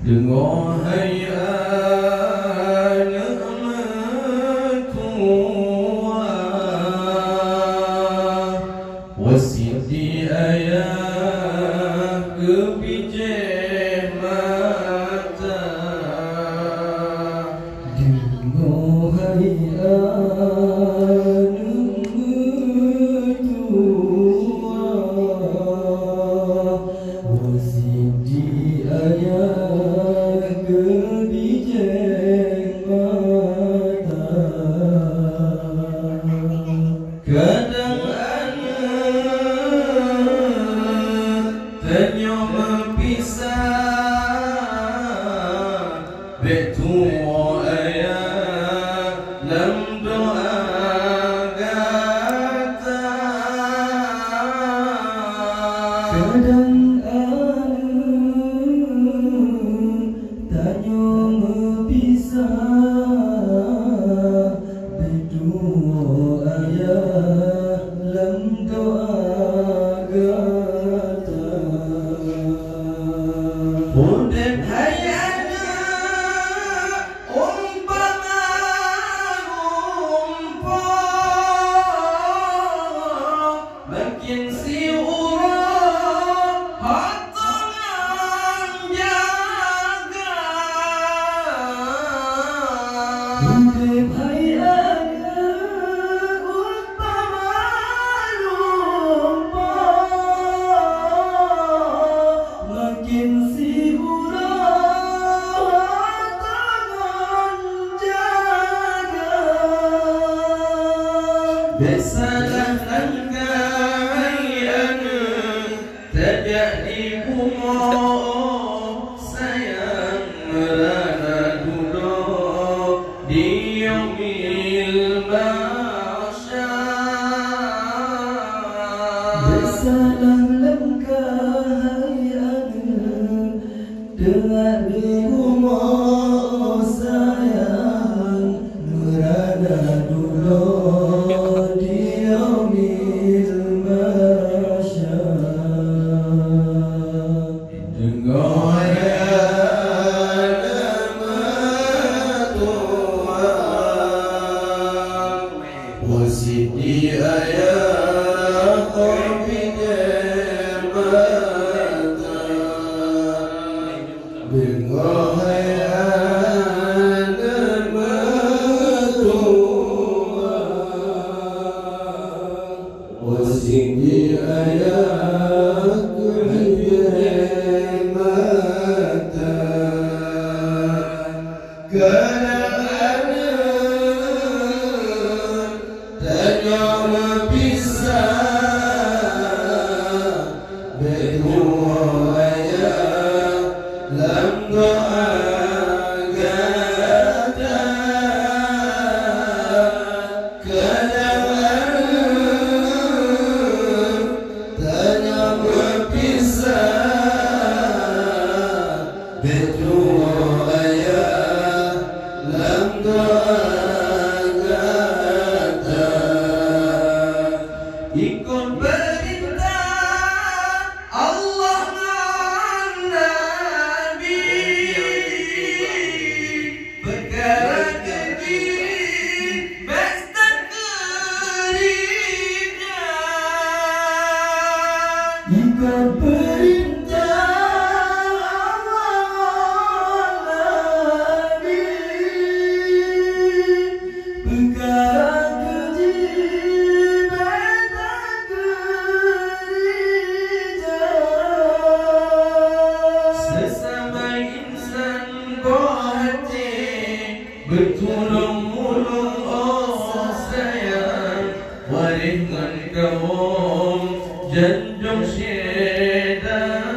Dengar hai anak tua wasiti ayah kebijak mata. Dengar hai anak tua wasiti ayah kadang anak tanya berpisah betua ayah dalam doa kata. Kadang anak tanya berpisah betua ayah dalam doa kata. Udin hai anak umpama rumput makin si urang hatangan jaga. Udin hai besalah langkai anak terjadi umur sayang merana duduk di yaumil mahsyar. Besalah langkai anak terjadi umur sayang merana duduk wasiti ayah kebijak mata. Dengar hai anak mertua wasiti ayah kebijak mata. Tanya berpisah betua ayah dalam doa kata. Kadang tanya berpisah betua ayah dalam doa ikut perintah Allah dan Nabi perkara keji pesta keringan. Ikut perintah Allah dan Nabi perkara bertulung-mulung oh sayang wariskan kaum janjung syedara.